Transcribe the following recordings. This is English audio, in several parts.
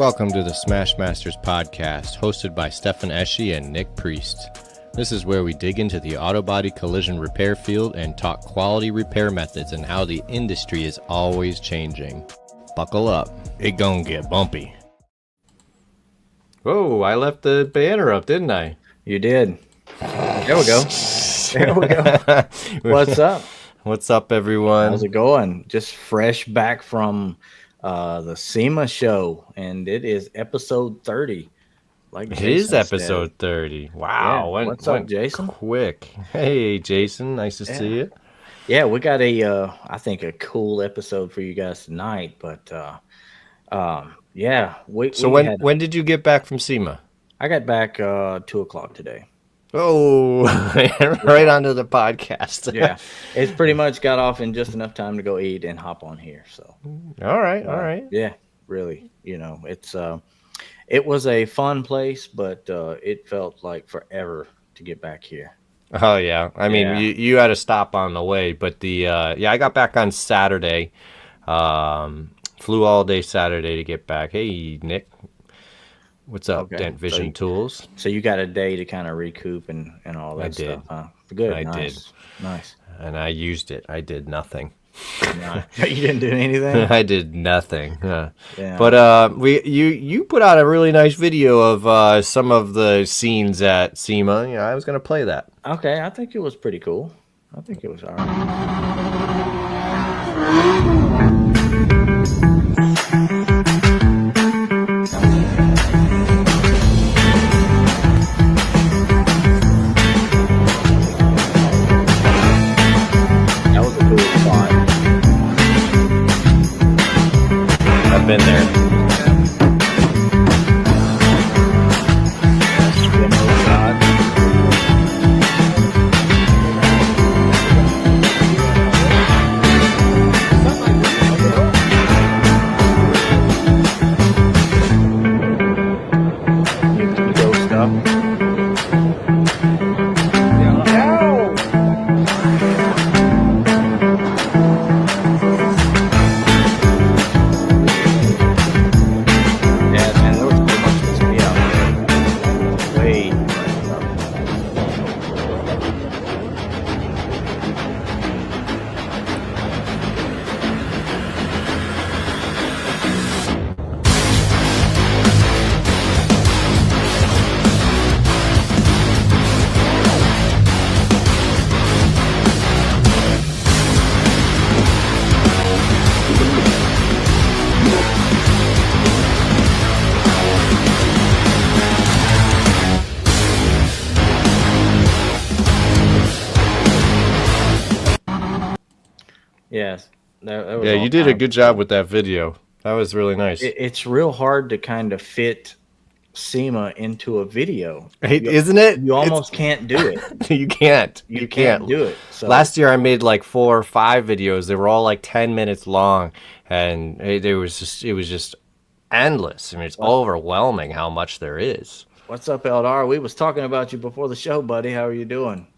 Welcome to the Smash Masters podcast, hosted by Stefan Eschi and Nick Priest. This is where we dig into the auto body collision repair field and talk quality repair methods and how the industry is always changing. Buckle up, it gon' get bumpy. Whoa, I left the banner up, didn't I? You did. There we go. There we go. What's up? What's up, everyone? How's it going? Just fresh back from the SEMA show, and it is episode 30. Like it is episode 30. Wow. Yeah. What's up, Jason? Quick. Hey, Jason. Nice to see you. Yeah, we got I think a cool episode for you guys tonight, but yeah. When did you get back from SEMA? I got back 2 o'clock today. Oh, right onto the podcast. Yeah, it's pretty much got off in just enough time to go eat and hop on here. So, all right. Yeah, really, it was a fun place, but it felt like forever to get back here. Oh yeah, I mean, you had to stop on the way, but I got back on Saturday. Flew all day Saturday to get back. Hey, Nick. What's up, Dent Vision Tools? So you got a day to kind of recoup and all that stuff, huh? Good. I did. Nice. And I used it. I did nothing. You didn't do anything? I did nothing. Yeah. But you put out a really nice video of some of the scenes at SEMA. I was going to play that. Okay, I think it was pretty cool. I think it was all right. I've been there. Yes. Yeah, you did a good job with that video. That was really nice. It's real hard to kind of fit SEMA into a video. Isn't it? You almost can't do it. You can't. You can't do it. So. Last year I made like 4 or 5 videos. They were all like 10 minutes long, and it was just endless. I mean, it's overwhelming how much there is. What's up, Eldar? We was talking about you before the show, buddy. How are you doing?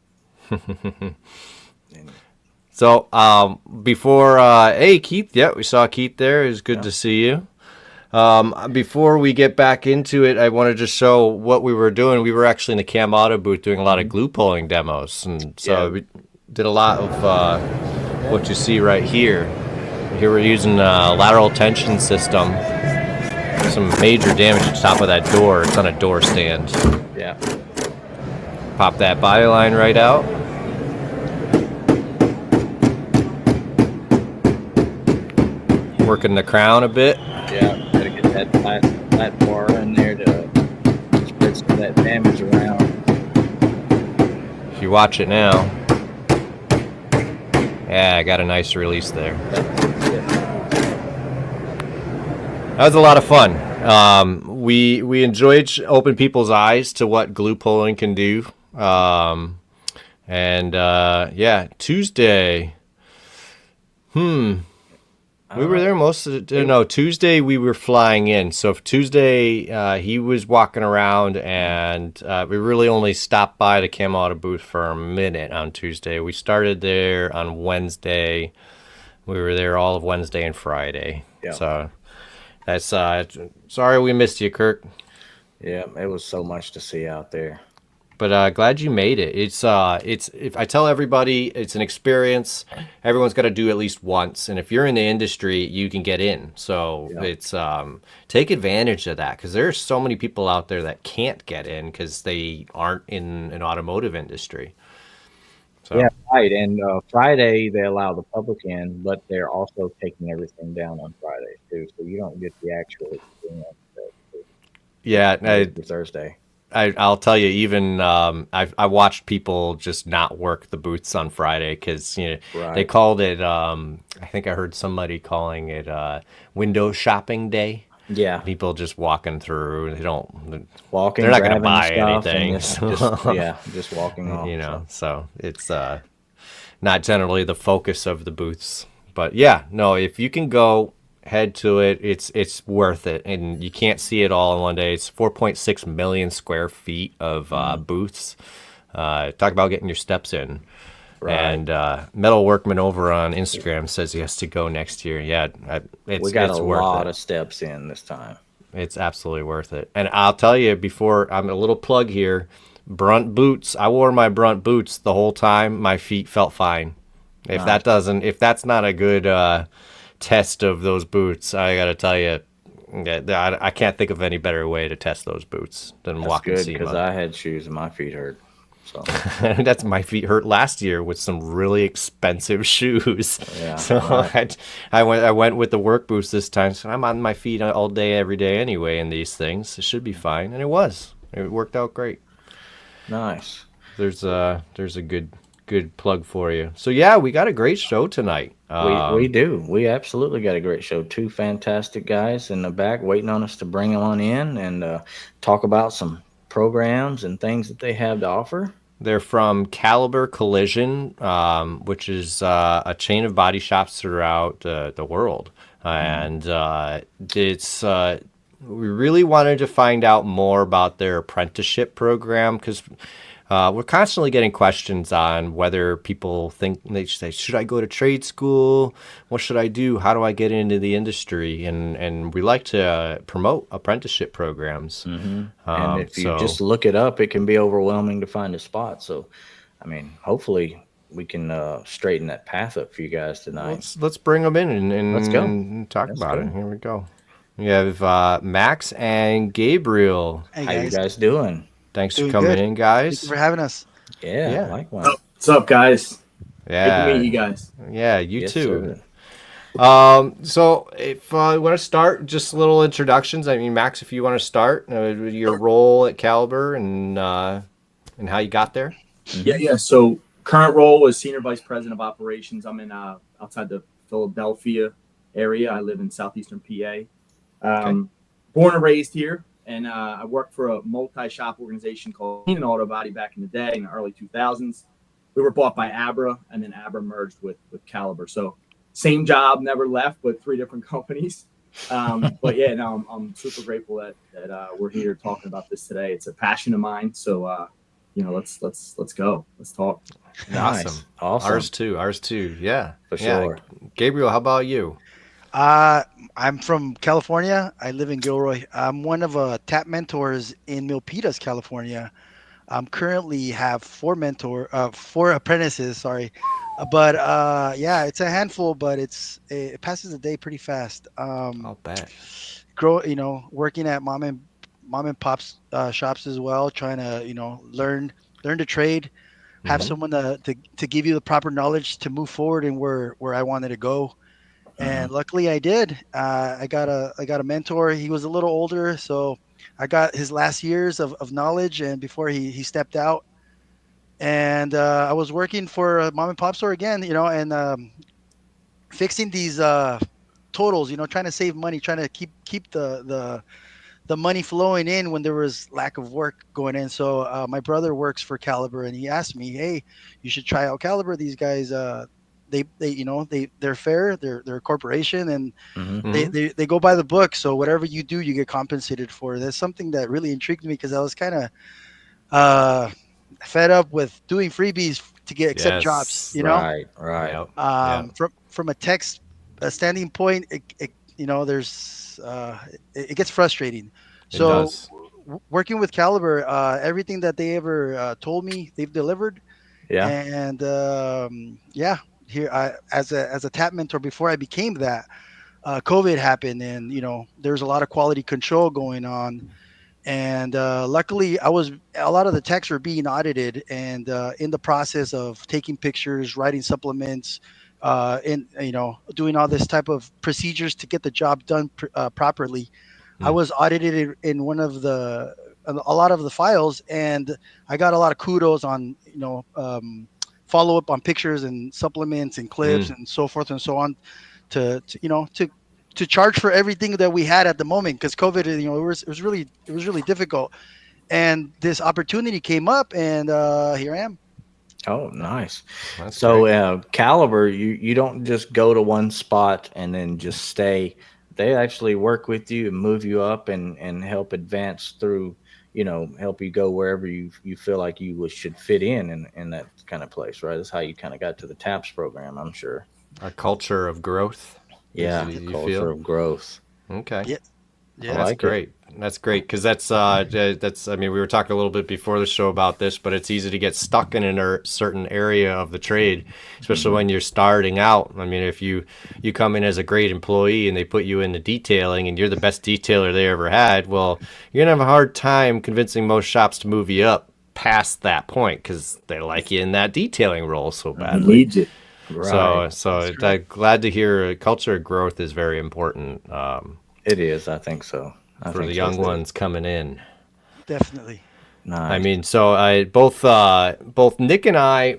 So, before, hey, Keith, we saw Keith there. It was good to see you. Before we get back into it, I wanted to show what we were doing. We were actually in the Cam Auto booth doing a lot of glue pulling demos. And so we did a lot of what you see right here. Here we're using a lateral tension system. Some major damage to the top of that door. It's on a door stand. Yeah. Pop that body line right out. Working the crown a bit. Yeah, gotta get that flat bar in there to spread some of that damage around. If you watch it now, yeah, I got a nice release there. That was a lot of fun. We enjoyed opening people's eyes to what glue pulling can do. Tuesday. We were there most of the no, Tuesday we were flying in. So Tuesday he was walking around, and we really only stopped by the Cam Auto booth for a minute on Tuesday. We started there on Wednesday. We were there all of Wednesday and Friday. Yeah. So That's sorry we missed you, Kirk. Yeah, it was so much to see out there. But glad you made it. It's if I tell everybody it's an experience, everyone's got to do at least once. And if you're in the industry, you can get in. So Yeah. it's take advantage of that because there's so many people out there that can't get in because they aren't in an automotive industry. Yeah, So right. And Friday they allow the public in, but they're also taking everything down on Friday too, so you don't get the actual experience that it's yeah, Monday through Thursday. I'll tell you, even I watched people just not work the booths on Friday because they Right. called it. I think I heard somebody calling it window shopping day. Yeah. People just walking through. They're Walking, not going to grabbing buy stuff, and anything. So, just walking off. So so it's not generally the focus of the booths. But yeah, no, if you can go head to it, it's worth it, and you can't see it all in one day. It's 4.6 million square feet of mm, booths. Talk about getting your steps in. right. And Metal Workman over on Instagram says he has to go next year. Yeah, We it's got a it's worth lot it. of steps in this time. It's absolutely worth it. And I'll tell you before I'm a little plug here. Brunt boots. I wore my Brunt boots the whole time. My feet felt fine. Nice. If that's not a good test of those boots, I got to tell you, I can't think of any better way to test those boots than That's walking good because SEMA. I had shoes and my feet hurt. So That's my feet hurt last year with some really expensive shoes. yeah, So right. I went with the work boots this time. So I'm on my feet all day every day anyway in these things. It should be fine, and it was. It worked out great. Nice. There's a good plug for you. So yeah, we got a great show tonight. We do. We absolutely got a great show. Two fantastic guys in the back waiting on us to bring them on in and talk about some programs and things that they have to offer. They're from Caliber Collision, which is a chain of body shops throughout the world. Hmm. And it's we really wanted to find out more about their apprenticeship program because we're constantly getting questions on whether people think they say, should I go to trade school? What should I do? How do I get into the industry? And we like to promote apprenticeship programs. Hmm. And if you So just look it up, it can be overwhelming to find a spot. So, I mean, hopefully we can straighten that path up for you guys tonight. let's bring them in Let's go. and talk Let's about it. go. Here we go. We have Max and Gabriel. Hey How you guys, guys doing? Thanks for doing coming good. in, Thank you guys. for having us. Yeah, Yeah, likewise. What's up, guys? Good to meet yeah, you guys. yeah. You Yes, too. sir. So if you want to start, just little introductions. I mean, Max, if you want to start, your role at Caliber and how you got there. Yeah, Hmm. yeah. So current role is senior vice president of operations. I'm in outside the Philadelphia area. I live in southeastern PA. Okay. Born and raised here, and I worked for a multi-shop organization called Keenan Auto Body back in the day in the early 2000s. We were bought by Abra, and then Abra merged with Caliber. So same job, never left, but three different companies. But yeah, no, I'm super grateful that we're here talking about this today. It's a passion of mine. So let's go. Let's talk. Nice. Awesome. Awesome. Ours too. Ours too. Yeah. For Yeah. sure. Gabriel, how about you? Uh, I'm from California. I live in Gilroy. I'm one of tap mentors in Milpitas, California. I'm currently have four apprentices. Sorry, but yeah, it's a handful, but it passes the day pretty fast. I'll bet. Working at mom and pops shops as well, trying to learn the trade, have Hmm. someone to give you the proper knowledge to move forward and where I wanted to go. Hmm. And luckily I did. I got a mentor. He was a little older, so I got his last years of knowledge and before he stepped out. And I was working for a mom and pop store again, and fixing these totals, trying to save money, trying to keep the money flowing in when there was lack of work going in. So my brother works for Caliber, and he asked me, "Hey, you should try out Caliber. These guys, they're fair. They're a corporation, and Hmm. they, Hmm. they they go by the book. So whatever you do, you get compensated for." That's something that really intrigued me because I was kind of uh, fed up with doing freebies to get accept jobs. Yes. Right. Right. Yep. Yep. From a text standing point, there's it gets frustrating. It So does. working with Caliber, everything that they ever told me, they've delivered. Yeah. And yeah, here as a tap mentor before I became that, COVID happened, and there's a lot of quality control going on. And luckily, I was a lot of the techs were being audited, and in the process of taking pictures, writing supplements, and doing all this type of procedures to get the job done properly. I Mm. was audited in one of a lot of the files, and I got a lot of kudos on follow up on pictures and supplements and clips Mm. and so forth and so on to charge for everything that we had at the moment, because COVID, it was really difficult, and this opportunity came up, and here I am. Oh, nice. That's So, great. Caliber, you don't just go to one spot and then just stay. They actually work with you and move you up and help advance through, help you go wherever you feel like should fit in that kind of place, right? That's how you kind of got to the TAPS program, I'm sure. A culture of growth, Yeah, you culture feel? of growth. Okay. Yeah, I yeah, That's like it. great. That's great because that's. I mean, we were talking a little bit before the show about this, but it's easy to get stuck in a certain area of the trade, especially Hmm. when you're starting out. I mean, if you come in as a great employee and they put you into detailing and you're the best detailer they ever had, well, you're gonna have a hard time convincing most shops to move you up past that point because they like you in that detailing role so He badly. needs it. Right. that's So correct. glad to hear culture of growth is very important It is. I think so. I for the think so young too. ones coming in. Definitely. I Nice. mean, so I both Nick and I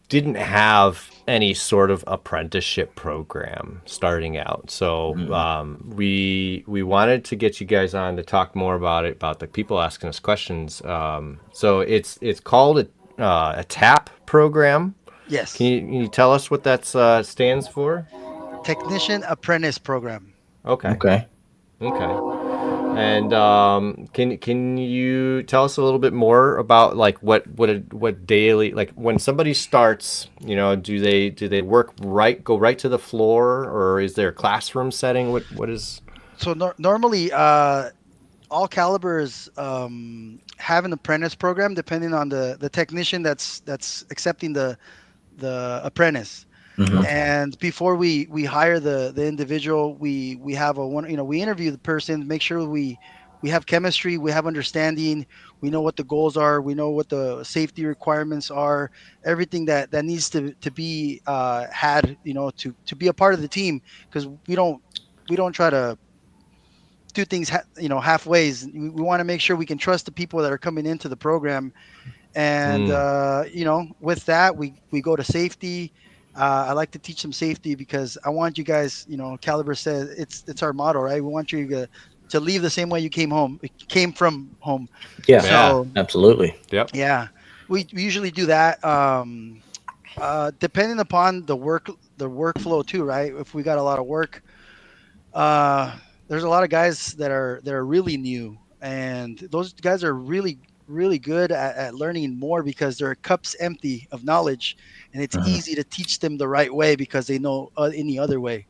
didn't have any sort of apprenticeship program starting out. So Mm-mm. we wanted to get you guys on to talk more about it, about the people asking us questions. So it's called a TAP program. Yes. Can you tell us what that stands for? Technician apprentice program. Okay. Okay. Okay. And can you tell us a little bit more about like what daily, like when somebody starts, do they go right to the floor, or is there a classroom setting? What is? So normally, all calibers have an apprentice program depending on the technician that's accepting the apprentice. Hmm. Okay. And before we hire the individual, we have a one, we interview the person, make sure we have chemistry, we have understanding, we know what the goals are, we know what the safety requirements are, everything that needs to be had, to be a part of the team, because we don't try to do things halfways. We want to make sure we can trust the people that are coming into the program. And Mm, with that, we go to safety. I like to teach them safety because I want you guys, Caliber says it's our motto, right? We want you to leave the same way you came from home. Yeah. yeah. So Absolutely. Yep. yeah, we usually do that. Depending upon the workflow too, right? If we got a lot of work, uh, there's a lot of guys that are really new, and those guys are really good at learning more because their cups empty of knowledge, and it's Hmm. easy to teach them the right way because they know any other way.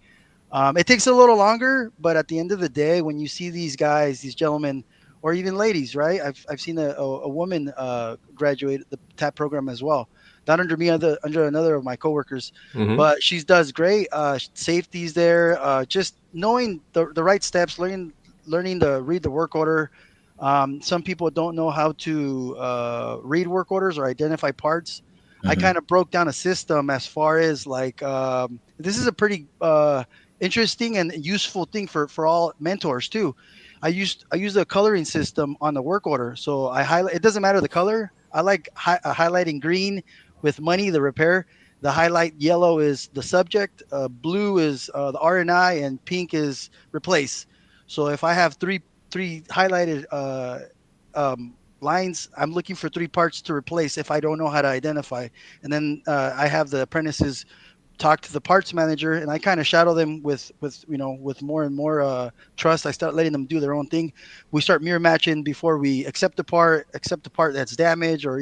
It takes a little longer, but at the end of the day, when you see these guys, these gentlemen, or even ladies, right? I've seen a woman graduate the TAP program as well. Not under me, under another of my coworkers, Mm-hmm. but she does great. Safety's there. Just knowing the right steps, learning to read the work order. Some people don't know how to read work orders or identify parts. I Hmm. kind of broke down a system as far as like this is a pretty interesting and useful thing for all mentors too. I use a coloring system on the work order, so I highlight. It doesn't matter the color. I like highlighting green with money, the repair. The highlight yellow is the subject, blue is the R&I, and pink is replace. So if I have three highlighted lines, I'm looking for three parts to replace if I don't know how to identify. And then I have the apprentices talk to the parts manager, and I kind of shadow them with more and more trust. I start letting them do their own thing. We start mirror matching before we accept the part that's damaged, or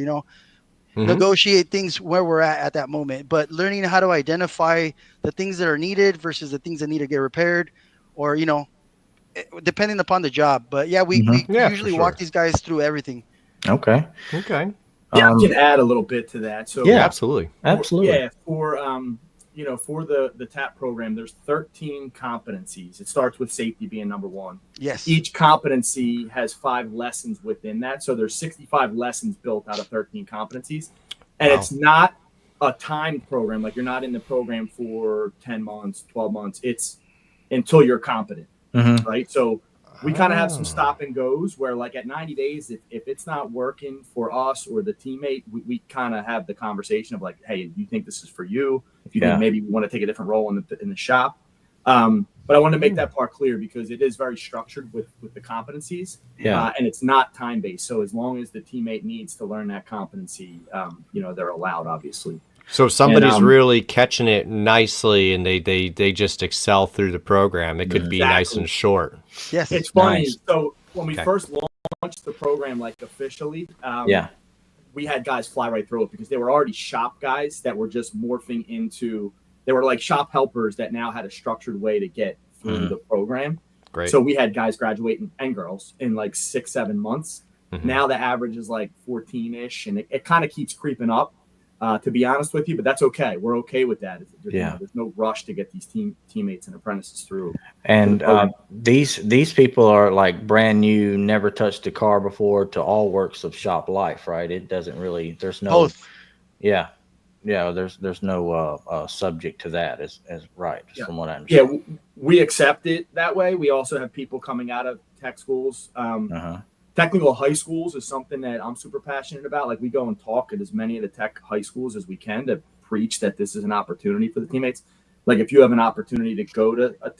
Mm-hmm. negotiate things where we're at that moment. But learning how to identify the things that are needed versus the things that need to get repaired, or depending upon the job. But yeah, we Mhm. we Yeah, for usually sure. walk these guys through everything. Okay. Okay. Yeah, I Um, can add a little bit to that. So Yeah, Yeah. absolutely. Absolutely. for the TAP program, there's 13 competencies. It starts with safety being number one. Yes. Each competency has 5 lessons within that. So there's 65 lessons built out of 13 competencies. And Wow. it's not a timed program. Like you're not in the program for 10 months, 12 months. It's until you're competent, Mhm. right? So we kind of have some Oh. stop and goes where like at 90 days, if it's not working for us or the teammate, we kind of have the conversation of like, hey, do you think this is for you? If you think Yeah. maybe we want to take a different role in the shop. But I want to make that part clear because it is very structured with the competencies, Yeah. and it's not time based. So as long as the teammate needs to learn that competency, they're allowed, obviously. So if somebody's And, really catching it nicely and they just excel through the program, it could be nice Exactly. and short. Yes. It's funny. Nice. So when we Okay. first launched the program, like officially, Yeah. we had guys fly right through it because they were already shop guys that were just morphing into. They were like shop helpers that now had a structured way to get through the program. Great. So we had guys graduating and girls in like 6-7 months. Mhm. Now the average is like 14-ish, and it kind of keeps creeping up. To be honest with you, but that's okay. We're okay with that. There's no rush to get these teammates and apprentices through. And these people are like brand new, never touched a car before to all works of shop life, right? It doesn't really. There's no. Both. Yeah. Yeah. There's no subject to that as right. Yeah. From what I Yeah, understand. we accept it that way. We also have people coming out of tech schools. Technical high schools is something that I'm super passionate about. Like we go and talk at as many of the tech high schools as we can to preach that this is an opportunity for the teammates. Like if you have an opportunity to go to a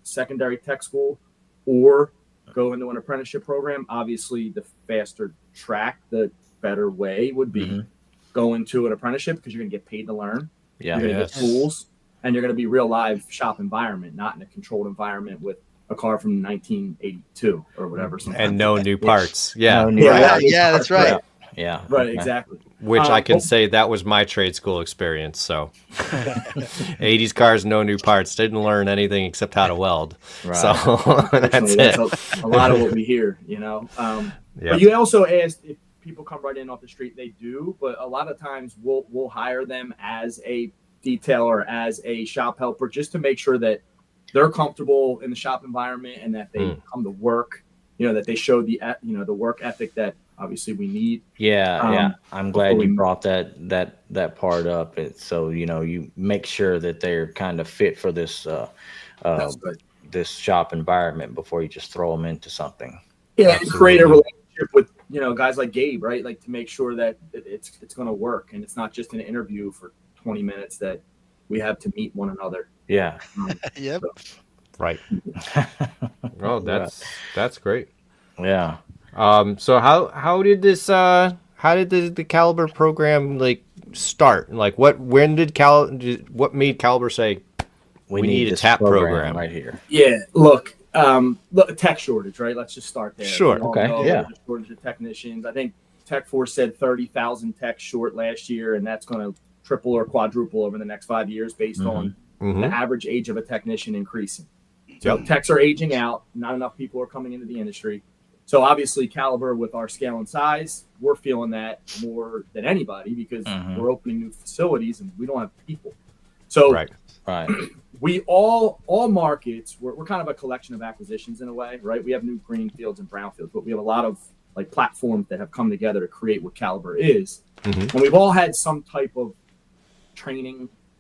secondary tech school or go into an apprenticeship program, obviously the faster track, the better way would be go into an apprenticeship because you're going to get paid to learn. Yeah. You're going to get tools, and you're going to be real live shop environment, not in a controlled environment with a car from 1982 or whatever. And no new parts. Yeah. No new Yeah, that's right. Yeah. Right, Okay. exactly. Which I can say that was my trade school experience. So 80s cars, no new parts. Didn't learn anything except how to weld. Right. So that's That's it. a lot of what we hear, But you also asked if people come right in off the street. They do, but a lot of times we'll hire them as a detailer, as a shop helper, just to make sure that they're comfortable in the shop environment and that they come to work, that they show the work ethic that obviously we need. Yeah. I'm glad we- you brought that part up. So you make sure that they're kind of fit for this That's good. this shop environment before you just throw them into something. Yeah, and create a relationship with guys like Gabe, right? Like to make sure that it's going to work and it's not just an interview for 20 minutes that we have to meet one another. Yeah. Yep. Right. Oh, that's great. Yeah. So how did this how did the Caliber program like start? Like what made Caliber say we need a this TAP program right here? Yeah, look, tech shortage, right? Let's just start there. Sure. We all Okay, know yeah. there's a shortage of technicians. I think Tech Force said 30,000 techs short last year, and that's going to triple or quadruple over the next 5 years based on the average age of a technician increasing. So techs are aging out. Not enough people are coming into the industry. So obviously Caliber, with our scale and size, we're feeling that more than anybody because we're opening new facilities and we don't have people. So Right. we all markets, we're kind of a collection of acquisitions in a way, right? We have new greenfields and brownfields, but we have a lot of like platforms that have come together to create what Caliber is. And we've all had some type of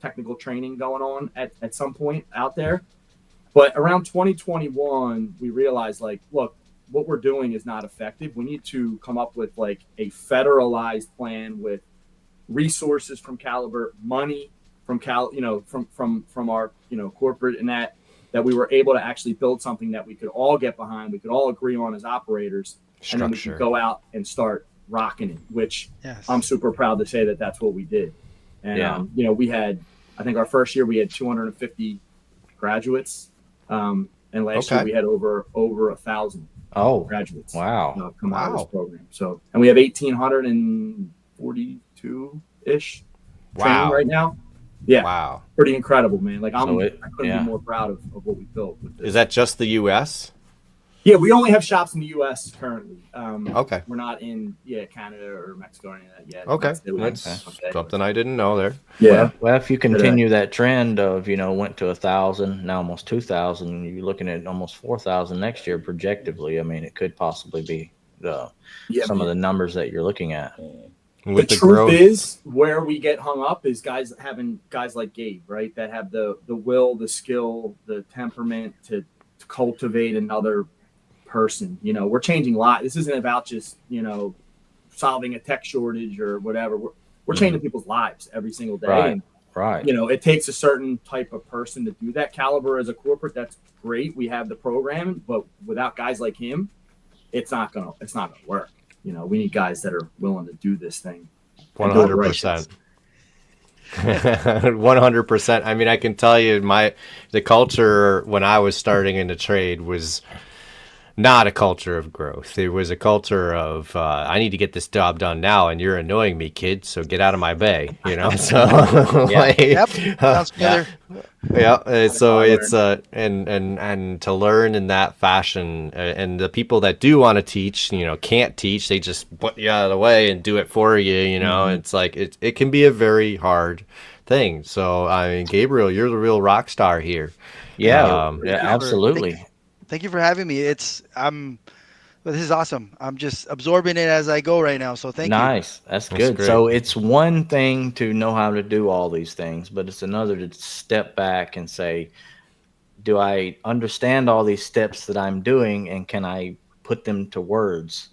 technical training going on at some point out there. But around 2021, we realized like, look, what we're doing is not effective. We need to come up with like a federalized plan with resources from Caliber, money from from our corporate, and that we were able to actually build something that we could all get behind, we could all agree on as operators, and then we could go out and start rocking it. Which I'm super proud to say that that's what we did. And we had, I think our first year we had 250 graduates, and last year we had over 1,000 graduates. Wow. Come out of this program. So, and we have 1,842 ish training right now. Yeah, Wow. pretty incredible, man. Like I couldn't yeah. be more proud of what we built with this. Is that just the U.S.? Yeah, we only have shops in the U.S. currently. Okay. We're not in Canada or Mexico or any of that yet. Okay. That's Something I didn't know there. Yeah. Well, if you continue that trend of, went to 1,000, now almost 2,000, you're looking at almost 4,000 next year projectively. I mean, it could possibly be some of the numbers that you're looking at. With the truth growth. is, where we get hung up is having guys like Gabe, right? That have the will, the skill, the temperament to cultivate another person. We're changing lives. This isn't about just, solving a tech shortage or whatever. We're changing people's lives every single day. Right. And, Right. it takes a certain type of person to do that. Caliber as a corporate, that's great. We have the program, but without guys like him, it's not gonna work. We need guys that are willing to do this thing. 100%. 100%. I mean, I can tell you the culture when I was starting in the trade was not a culture of growth. It was a culture of I need to get this job done now, and you're annoying me, kid. So get out of my bay. So Sounds familiar. yeah. So it's and to learn in that fashion, and the people that do want to teach, can't teach. They just put you out of the way and do it for you. It's like it can be a very hard thing. So I mean, Gabriel, you're the real rock star here. Yeah, absolutely. Thank you for having me. This is awesome. I'm just absorbing it as I go right now. So thank you. Nice. That's good. Great. So it's one thing to know how to do all these things, but it's another to step back and say, do I understand all these steps that I'm doing, and can I put them to words?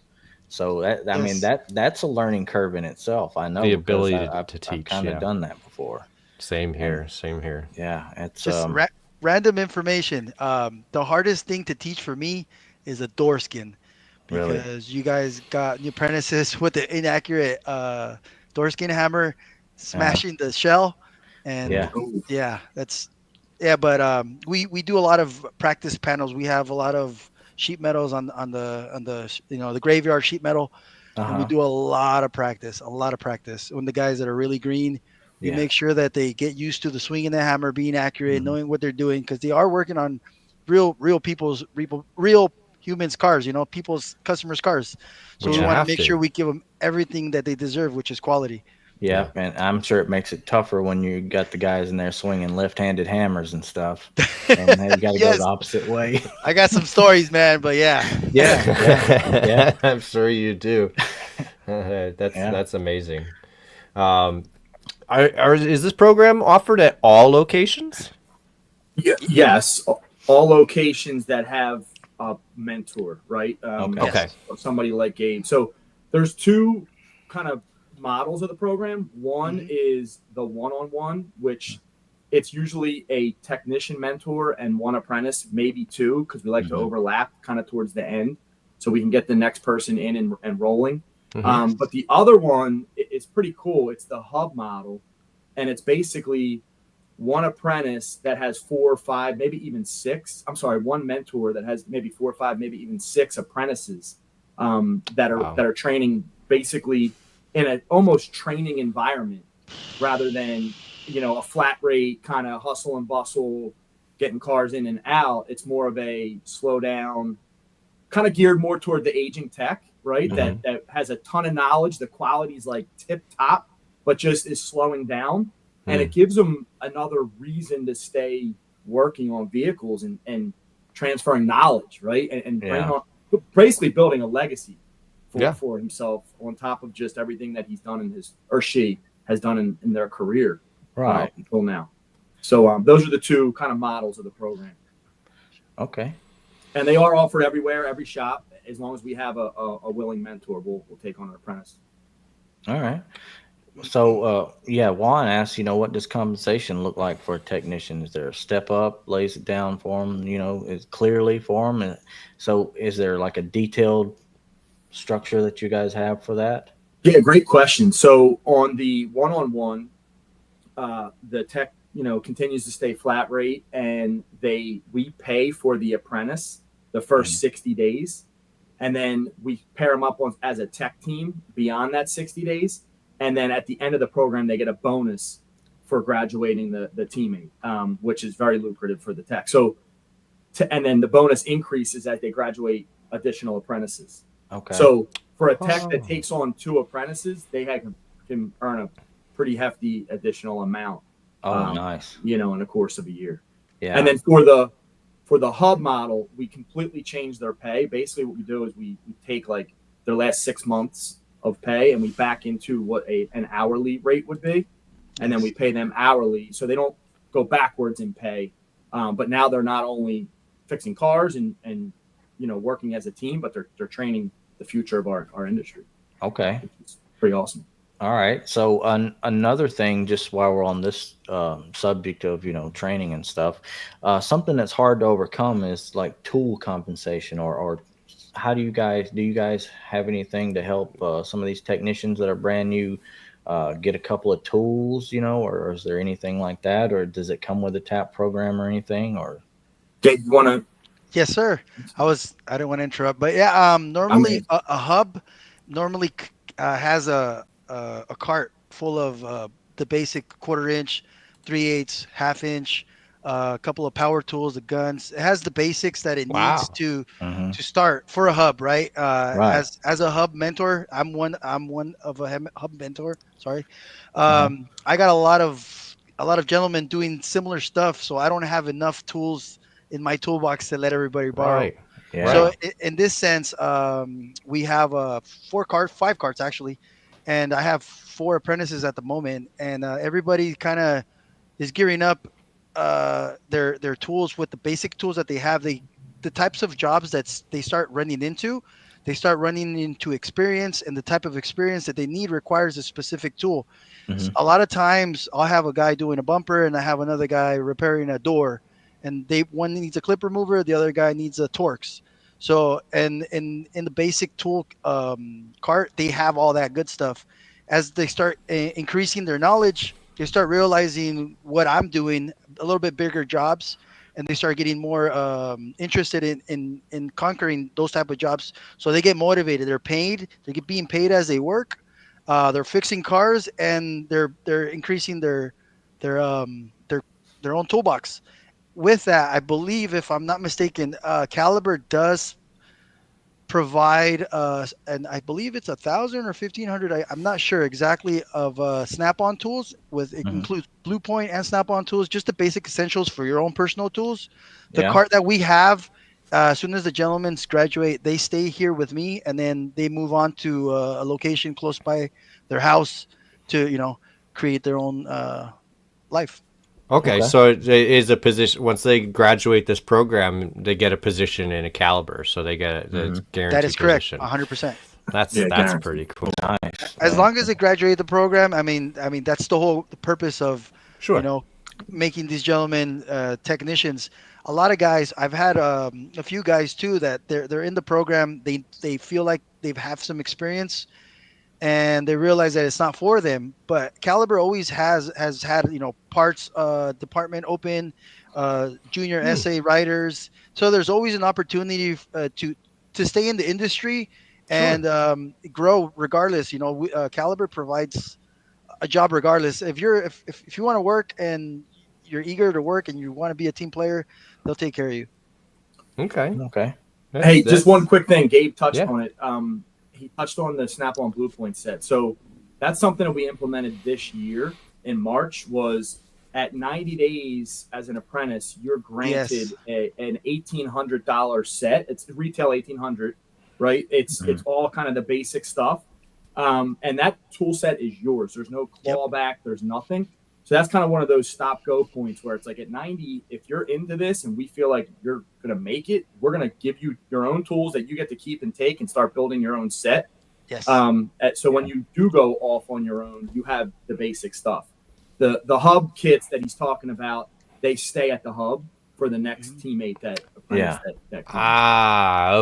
So that's a learning curve in itself. I know the ability I've teach. I've kind of done that before. Same here. Yeah, it's just random information. The hardest thing to teach for me is a door skin, because you guys got new apprentices with the inaccurate door skin hammer smashing the shell, and but we do a lot of practice panels. We have a lot of sheet metals on the the graveyard sheet metal, and we do a lot of practice. When the guys that are really green, we make sure that they get used to the swinging the hammer, being accurate, knowing what they're doing, because they are working on real humans' cars, people's customers' cars. So we want to make sure we give them everything that they deserve, which is quality. Yeah, and I'm sure it makes it tougher when you got the guys in there swinging left-handed hammers and stuff, and they got to go the opposite way. I got some stories, man, but yeah. I'm sure you do. That's amazing. Is this program offered at all locations? Yes, all locations that have a mentor, right? Okay. Somebody like Gabe. So there's two kind of models of the program. One is the one-on-one, which it's usually a technician mentor and one apprentice, maybe two, because we like to overlap kind of towards the end, so we can get the next person in and rolling. But the other one is pretty cool. It's the hub model, and it's basically one apprentice that has 4 or 5, maybe even 6. I'm sorry, one mentor that has maybe 4 or 5, maybe even 6 apprentices that are training basically in an almost training environment, rather than a flat rate kind of hustle and bustle, getting cars in and out. It's more of a slow down, kind of geared more toward the aging tech, right? That has a ton of knowledge. The quality is like tip top, but just is slowing down. And it gives them another reason to stay working on vehicles and transferring knowledge, right? And basically building a legacy for himself on top of just everything that he's done she has done in their career until now. So those are the two kind of models of the program. Okay. And they are offered everywhere, every shop. As long as we have a willing mentor, we'll take on an apprentice. All right. So, Juan asked, what does compensation look like for a technician? Is there a step up, lays it down for them, is clearly for them? And so is there like a detailed structure that you guys have for that? Yeah, great question. So on the one-on-one, the tech, continues to stay flat rate, and we pay for the apprentice the first 60 days. And then we pair them up as a tech team beyond that 60 days. And then at the end of the program, they get a bonus for graduating the teammate, which is very lucrative for the tech. So, and then the bonus increases as they graduate additional apprentices. Okay. So for a tech that takes on 2 apprentices, they can earn a pretty hefty additional amount. Nice. You know, in the course of a year. Yeah. And then for the hub model, we completely change their pay. Basically, what we do is we take like their last 6 months of pay and we back into what an hourly rate would be, and then we pay them hourly, so they don't go backwards in pay. But now they're not only fixing cars and you know working as a team, but they're training the future of our industry. Okay. It's pretty awesome. All right. So another thing, just while we're on this subject of training and stuff, something that's hard to overcome is like tool compensation, or how do you guys have anything to help some of these technicians that are brand new get a couple of tools, or is there anything like that, or does it come with a TAP program or anything, or? Jake, you want to? Yes, sir. I didn't want to interrupt, but yeah, normally a hub normally has a cart full of the basic 1/4 inch, 3/8, 1/2 inch, a couple of power tools, the guns. It has the basics that it needs to start for a hub, right? Right. As a hub mentor, I'm one of a hub mentor. Sorry, I got a lot of gentlemen doing similar stuff, so I don't have enough tools in my toolbox to let everybody borrow. Right. Yeah. So in this sense, we have 5 carts actually, and I have 4 apprentices at the moment, and everybody kind of is gearing up their tools with the basic tools that they have. The types of jobs that they start running into experience, and the type of experience that they need requires a specific tool. So a lot of times I'll have a guy doing a bumper and I have another guy repairing a door, and one needs a clip remover, the other guy needs a Torx. So, and in the basic tool cart, they have all that good stuff. As they start increasing their knowledge, they start realizing what I'm doing, a little bit bigger jobs, and they start getting more interested in conquering those type of jobs. So they get motivated. They're being paid as they work. They're fixing cars, and they're increasing their own toolbox. With that, I believe, if I'm not mistaken, Caliber does provide and I believe it's 1,000 or 1,500. I'm not sure exactly of snap-on tools. It includes Blue Point and snap-on tools, just the basic essentials for your own personal tools. The cart that we have, as soon as the gentlemen graduate, they stay here with me, and then they move on to a location close by their house to create their own life. Okay, so it is a position. Once they graduate this program, they get a position in a Caliber, so they get a guaranteed That is correct, position. 100%. That's pretty cool. Nice. As long as they graduate the program, I mean that's the purpose of making these gentlemen technicians. A lot of guys, I've had a few guys too that they're in the program. They feel like they have some experience, and they realize that it's not for them. But Caliber always has had parts department open, junior essay writers. So there's always an opportunity to stay in the industry and grow regardless. Caliber provides a job regardless. If you want to work and you're eager to work and you want to be a team player, they'll take care of you. Okay. Hey, just one quick thing. Gabe touched on it. He touched on the Snap-on Blue Point set. So that's something that we implemented this year in March. Was at 90 days as an apprentice, you're granted an $1,800 set. It's retail $1,800, right? It's all kind of the basic stuff, and that tool set is yours. There's no clawback. There's nothing. So that's kind of one of those stop-go points where it's like at 90, if you're into this and we feel like you're going to make it, we're going to give you your own tools that you get to keep and take and start building your own set. Yes. So when you do go off on your own, you have the basic stuff. The hub kits that he's talking about, they stay at the hub for the next teammate that comes.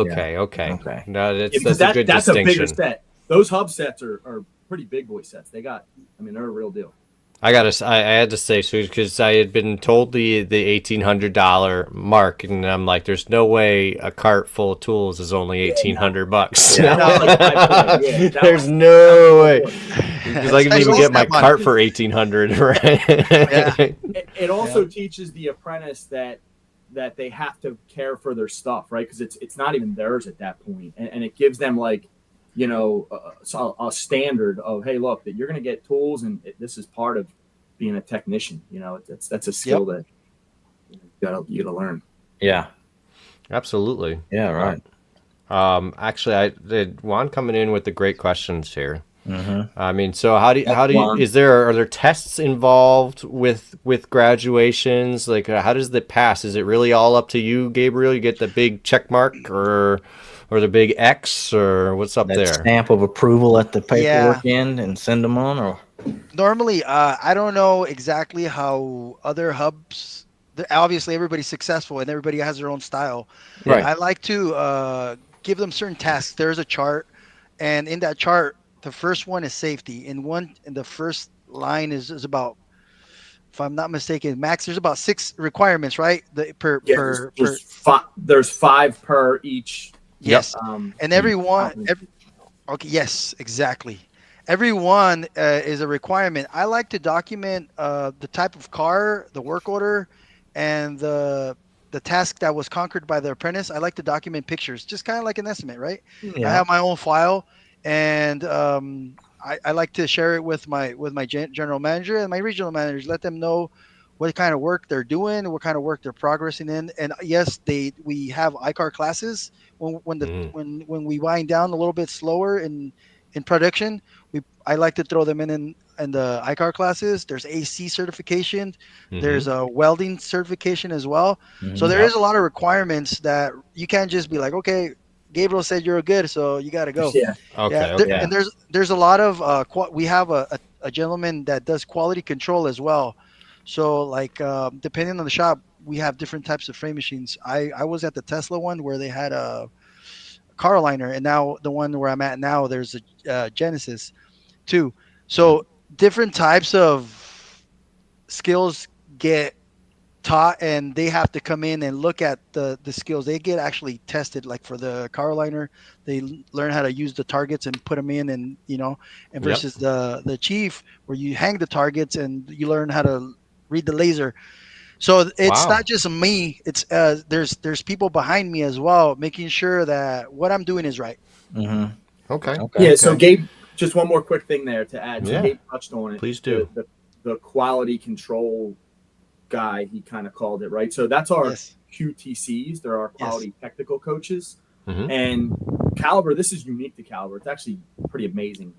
Okay. No, that's a good that's distinction. a bigger set. Those hub sets are pretty big boy sets. They're a real deal. I had to say so because I had been told the $1,800 mark, and I'm like, there's no way a cart full of tools is only $1,800. Yeah. That was like 5K. Yeah, that There's was no way $5K. because I can even Especially get my step on. cart for 1,800. Right? Yeah. It also teaches the apprentice that they have to care for their stuff, right? Because it's not even theirs at that point, and it gives them like, you know, a standard of, hey, look, that you're going to get tools, and this is part of being a technician. You know, that's a skill that you gotta learn. Yeah. Absolutely. Yeah. Right. Actually, I did Juan coming in with the great questions here. Mm-hmm. I mean, so how do you Juan. are there tests involved with graduations? Like, how does it pass? Is it really all up to you, Gabriel? You get the big check mark or the big X, or what's up That there? stamp of approval at the paperwork Yeah. end and send them on, or Normally, I don't know exactly how other hubs. Obviously, everybody's successful and everybody has their own style. Right. I like to give them certain tasks. There's a chart, and in that chart, the first one is safety. In the first line is about, if I'm not mistaken, max. There's about 6 requirements, right? Yeah, there's 5 per each. Yes, and every company. okay, yes, exactly. Every one is a requirement. I like to document the type of car, the work order, and the task that was conquered by the apprentice. I like to document pictures, just kind of like an estimate, right? I have my own file, and I like to share it with my general manager and my regional managers. Let them know what kind of work they're doing, what kind of work they're progressing in. And yes, we have ICAR classes when we wind down a little bit slower in production. I like to throw them in the ICAR classes. There's AC certification. There's a welding certification as well. So there is a lot of requirements that you can't just be like, okay, Gabriel said you're good, so you got to go. Yeah. Okay. And there's a lot of we have a gentleman that does quality control as well. So like depending on the shop, we have different types of frame machines. I was at the Tesla one where they had a car liner, and now the one where I'm at now, there's a Genesis too. So different types of skills get taught, and they have to come in and look at the skills. They get actually tested. Like for the car liner, they learn how to use the targets and put them in, and and versus the chief, where you hang the targets and you learn how to read the laser. So it's not just me. It's there's people behind me as well, making sure that what I'm doing is right. Okay. Yeah. So Gabe, just one more quick thing there to add. So Yeah. Gabe touched on it. Please do. The quality control guy, he kind of called it, right? So that's our QTCs. They're our quality technical coaches. And Caliber, this is unique to Caliber. It's actually pretty amazing.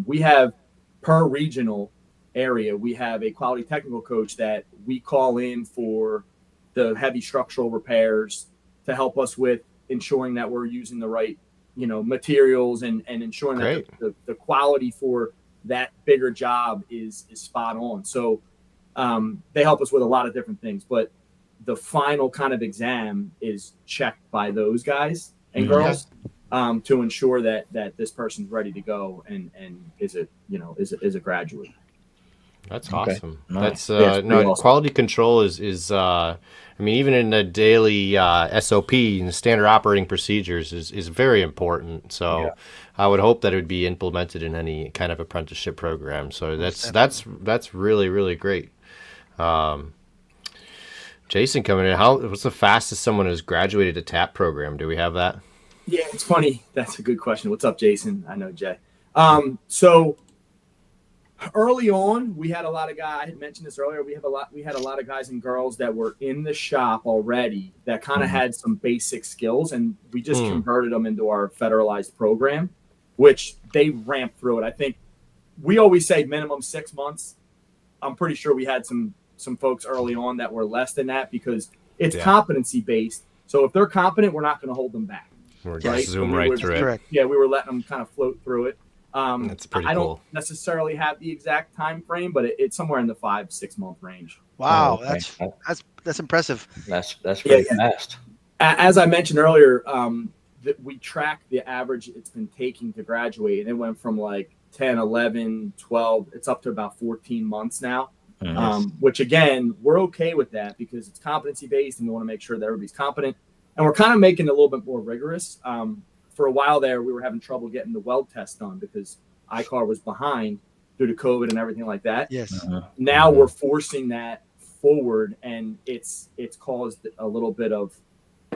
We have per regional area, we have a quality technical coach that we call in for the heavy structural repairs to help us with ensuring that we're using the right, materials and ensuring that the quality for that bigger job is spot on. So they help us with a lot of different things, but the final kind of exam is checked by those guys and girls to ensure that this person's ready to go and is a graduate. That's awesome. Nice. That's awesome. Quality control is I mean, even in the daily SOP and standard operating procedures is very important. So I would hope that it would be implemented in any kind of apprenticeship program. So that's really, really great. Jason coming in. What's the fastest someone has graduated a TAP program? Do we have that? Yeah, it's funny. That's a good question. What's up, Jason? I know Jay. So early on, we had a lot of guys. I had mentioned this earlier. We had a lot of guys and girls that were in the shop already that kind of had some basic skills, and we just converted them into our federalized program, which they ramped through it. I think we always say minimum 6 months. I'm pretty sure we had some folks early on that were less than that because it's competency based. So if they're competent, we're not going to hold them back. We're going to zoom right through it. Correct. Yeah, we were letting them kind of float through it. That's pretty I cool. don't necessarily have the exact time frame, but it's somewhere in the 5-6 month range. Wow, that's impressive. That's pretty fast. As I mentioned earlier, we track the average it's been taking to graduate, and it went from like 10, 11, 12. It's up to about 14 months now. Which again, we're okay with that because it's competency based and we want to make sure that everybody's competent. And we're kind of making it a little bit more rigorous. For a while there, we were having trouble getting the weld test done because ICAR was behind due to COVID and everything like that. Yes. Now we're forcing that forward, and it's caused a little bit of,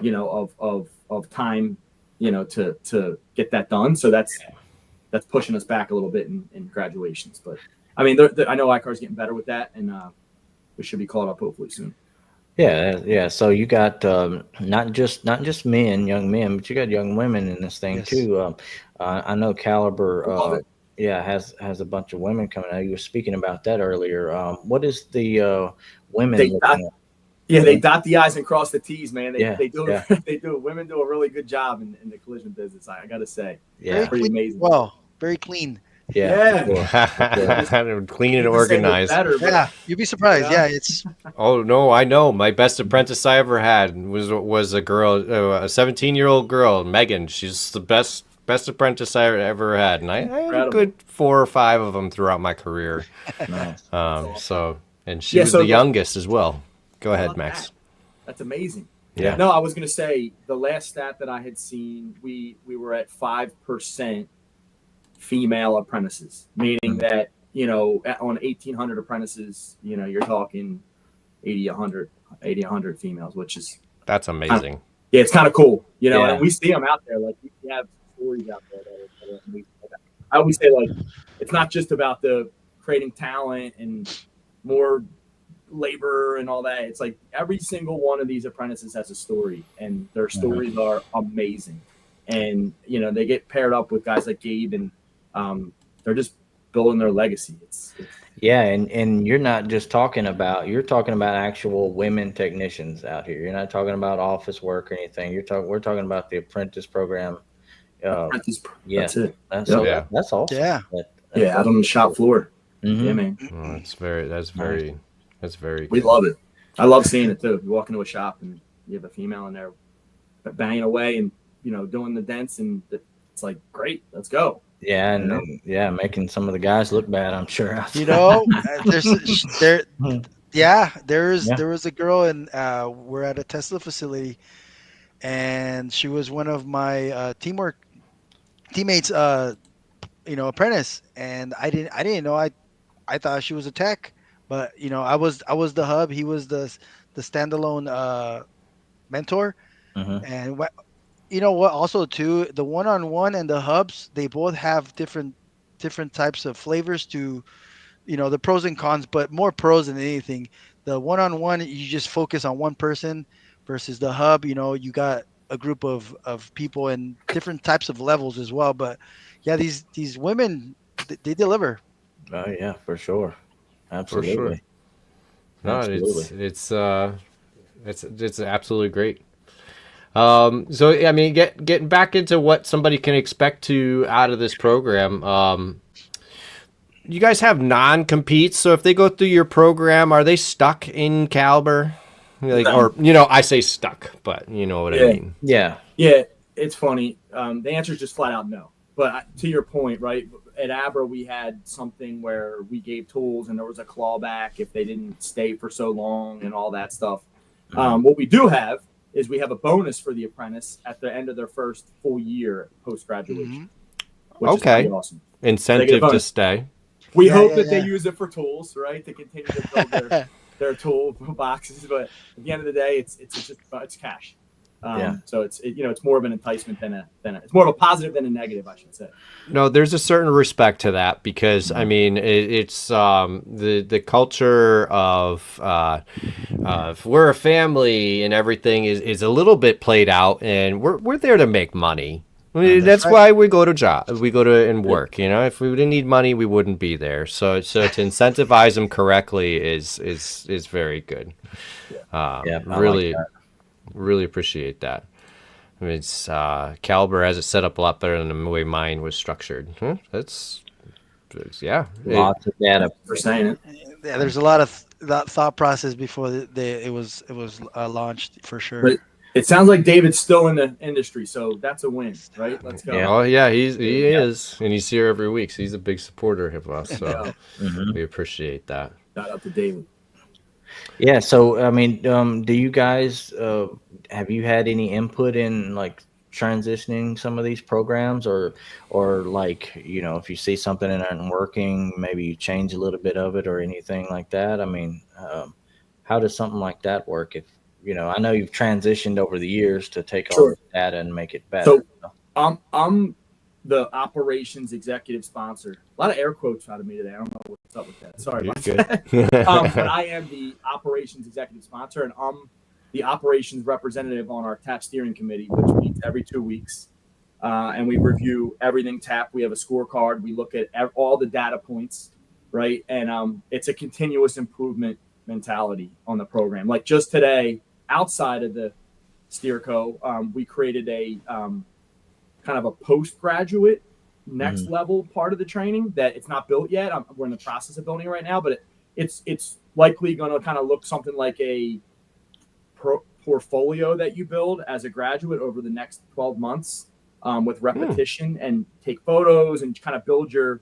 of time, to get that done. So that's pushing us back a little bit in graduations. But I mean, I know ICAR's getting better with that, and we should be called up hopefully soon. Yeah. So you got not just men, young men, but you got young women in this thing too. I know Caliber, has a bunch of women coming out. You were speaking about that earlier. What is the women? They dot the I's and cross the T's, man. They do. Yeah. They do. Women do a really good job in the collision business. I got to say, Yeah, pretty amazing. Well, very clean. Clean and organized. Yeah, you'd be surprised. Yeah, it's. Oh no, I know. My best apprentice I ever had was a girl, a 17-year-old girl, Megan. She's the best apprentice I ever had, and I had a good 4 or 5 of them throughout my career. Nice. And she was the youngest as well. Go ahead, Max. That's amazing. Yeah. No, I was going to say the last stat that I had seen, we were at 5% female apprentices, meaning that, on 1,800 apprentices, you're talking 80, 100 females, which is. That's amazing. It's kind of cool, and we see them out there. Like, we have stories out there that are amazing. I always say, like, it's not just about the creating talent and more labor and all that. It's like every single one of these apprentices has a story, and their stories are amazing. And, they get paired up with guys like Gabe, and they're just building their legacy. And you're not just talking about, actual women technicians out here. You're not talking about office work or anything. We're talking about the apprentice program. That's it. That's awesome. Yeah. Out on the shop floor. Mm-hmm. Yeah, man. That's very we love it. I love seeing it too. You walk into a shop and you have a female in there banging away and doing the dents, and it's like, great, let's go. Yeah, and making some of the guys look bad, I'm sure. There was a girl, and we're at a Tesla facility, and she was one of my teammates, apprentice, and I didn't know. I thought she was a tech, but I was the hub. He was the standalone mentor, and you know what? Also, too, the one-on-one and the hubs, they both have different types of flavors to, the pros and cons, but more pros than anything. The one-on-one, you just focus on one person, versus the hub, you got a group of people and different types of levels as well. But yeah, these women, they deliver. Oh yeah, for sure, absolutely. For sure. No, Absolutely. it's absolutely great. So I mean, getting back into what somebody can expect out of this program. You guys have non-competes, so if they go through your program, are they stuck in Caliber? Or I say stuck, but you know what I mean. Yeah. It's funny. The answer is just flat out no. But to your point, right? At Abra, we had something where we gave tools, and there was a clawback if they didn't stay for so long, and all that stuff. What we do have is we have a bonus for the apprentice at the end of their first full year post graduation. Which is pretty awesome. Incentive to stay. We hope that they use it for tools, right, to continue to build their tool boxes. But at the end of the day, it's cash. So it's more of an enticement than it's more of a positive than a negative, I should say. No, there's a certain respect to that because I mean it's the culture of we're a family and everything is a little bit played out, and we're there to make money. I mean, that's why we go to and work. If we didn't need money, we wouldn't be there. So to incentivize them correctly is very good. Really appreciate that. I mean, it's Caliber has it set up a lot better than the way mine was structured. Lots of data for saying it. Yeah, there's a lot of that thought process before it was launched for sure. It sounds like David's still in the industry, so that's a win, right? Let's go. Yeah. Oh yeah, he is, and he's here every week. So he's a big supporter of us. So Yeah. Mhm. we appreciate that. Shout out to David. Yeah. So, I mean, do you guys have you had any input in like transitioning some of these programs, or like if you see something that isn't working, maybe you change a little bit of it or anything like that? I mean, how does something like that work? If I know you've transitioned over the years to take all Sure. the data and make it better. So I'm the operations executive sponsor. A lot of air quotes out of me today. I don't know what's up with that. Sorry You're about that. good. But I am the operations executive sponsor, and I'm the operations representative on our TAP steering committee, which meets every 2 weeks. And we review everything TAP. We have a scorecard. We look at all the data points, right? And it's a continuous improvement mentality on the program. Like just today, outside of the SteerCo, we created a kind of a postgraduate next level part of the training that it's not built yet. We're in the process of building it right now, but it's likely going to kind of look something like a portfolio that you build as a graduate over the next 12 months with repetition and take photos and kind of build your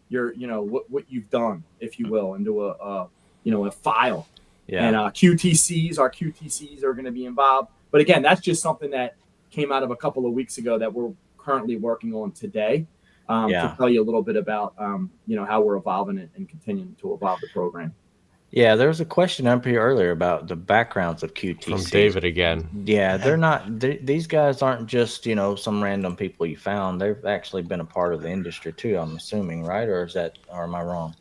what you've done, if you will, into a file. Yeah. And our QTCs are going to be involved. But again, that's just something that came out of a couple of weeks ago that we're currently working on today to tell you a little bit about how we're evolving it and continuing to evolve the program. Yeah, there was a question up here earlier about the backgrounds of QTC. From David again. Yeah, they're not. These guys aren't just some random people you found. They've actually been a part of the industry too. I'm assuming, right? Or am I wrong?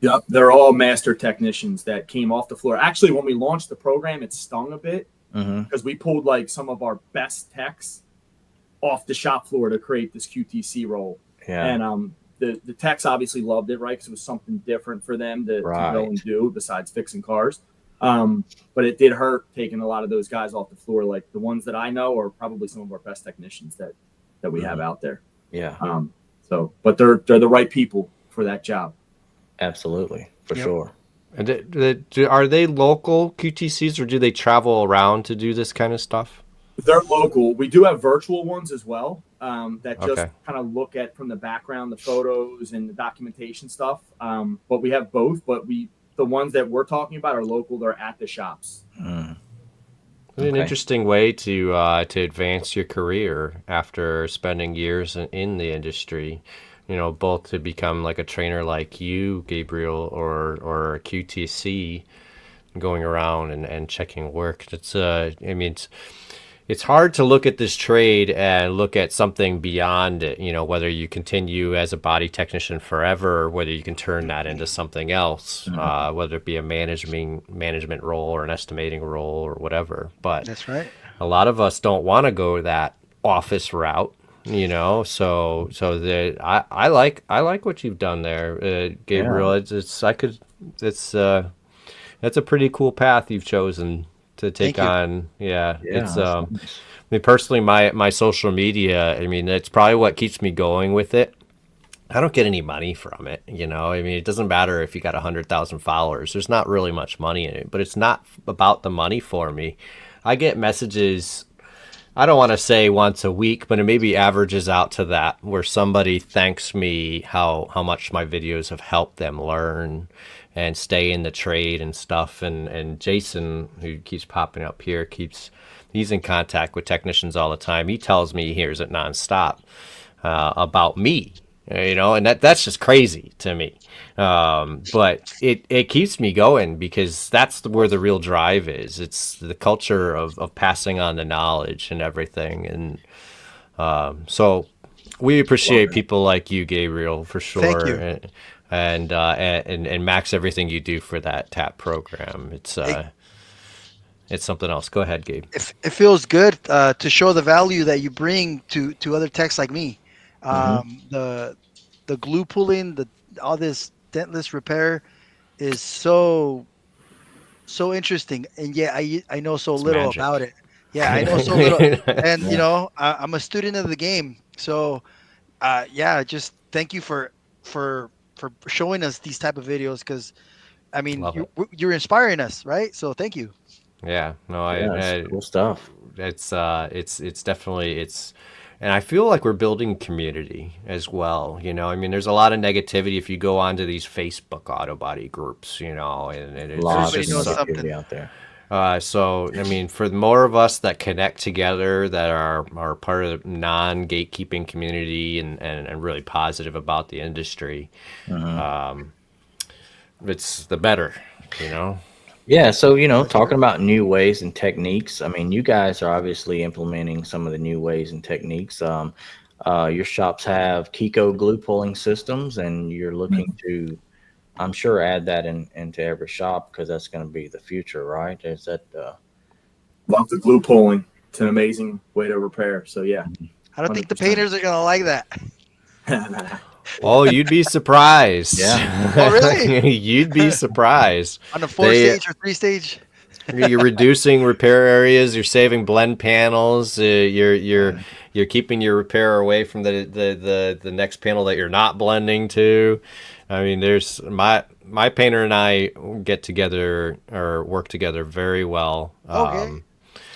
Yep, they're all master technicians that came off the floor. Actually, when we launched the program, it stung a bit because we pulled like some of our best techs off the shop floor to create this QTC role. Yeah. And the techs obviously loved it, right? Because it was something different for them to go and do besides fixing cars. But it did hurt taking a lot of those guys off the floor. Like the ones that I know are probably some of our best technicians that we have out there. Yeah. But they're the right people for that job. Absolutely, for sure. And are they local QTCs, or do they travel around to do this kind of stuff? They're local. We do have virtual ones as well that just Okay. kind of look at from the background, the photos and the documentation stuff. But we have both. But the ones that we're talking about are local. They're at the shops. An interesting way to advance your career after spending years in the industry. Both to become like a trainer like you, Gabriel, or a QTC, going around and checking work. It's hard to look at this trade and look at something beyond it, whether you continue as a body technician forever or whether you can turn that into something else, whether it be a management role or an estimating role or whatever. But That's right. a lot of us don't want to go that office route, so I like what you've done there, Gabriel. Yeah. That's a pretty cool path you've chosen to take on. Personally, my social media, it's probably what keeps me going with it. I don't get any money from it, it doesn't matter if you got 100,000 followers. There's not really much money in it, but it's not about the money for me. I get messages, I don't want to say once a week, but it maybe averages out to that, where somebody thanks me how much my videos have helped them learn and stay in the trade and stuff. And Jason, who keeps popping up here, he's in contact with technicians all the time. He tells me he hears it nonstop about me, and that's just crazy to me. But it keeps me going because that's where the real drive is. It's the culture of passing on the knowledge and everything. And so we appreciate people like you, Gabriel, for sure. Thank you. And Max, everything you do for that TAP program. It's something else. Go ahead, Gabe. It feels good to show the value that you bring to other techs like me. The glue pulling, all this dentless repair is so interesting, and yet I know so little magic. about it. Yeah, I know so little, and I'm a student of the game. So, just thank you for showing us these type of videos, because Love you're inspiring us, right? So thank you. Yeah, no, It's cool stuff. it's definitely and I feel like we're building community as well. I mean, there's a lot of negativity if you go onto these Facebook auto body groups, and A it's lot Everybody of knows just something. negativity out there. so I mean, for the more of us that connect together, that are part of the non-gatekeeping community and really positive about the industry, it's the better, Yeah, so talking about new ways and techniques. I mean, you guys are obviously implementing some of the new ways and techniques. Your shops have Kiko glue pulling systems, and you're looking to, I'm sure, add that into every shop because that's going to be the future, right? Is that Love the glue pulling. It's an amazing way to repair. So yeah, I don't think the 100%. painters are gonna like that. Oh, you'd be surprised. Yeah. Oh, really? You'd be surprised. On a They- 4-stage or 3-stage? You're reducing repair areas. You're saving blend panels. You're keeping your repair away from the next panel that you're not blending to. I mean, there's my painter and I get together or work together very well. Okay.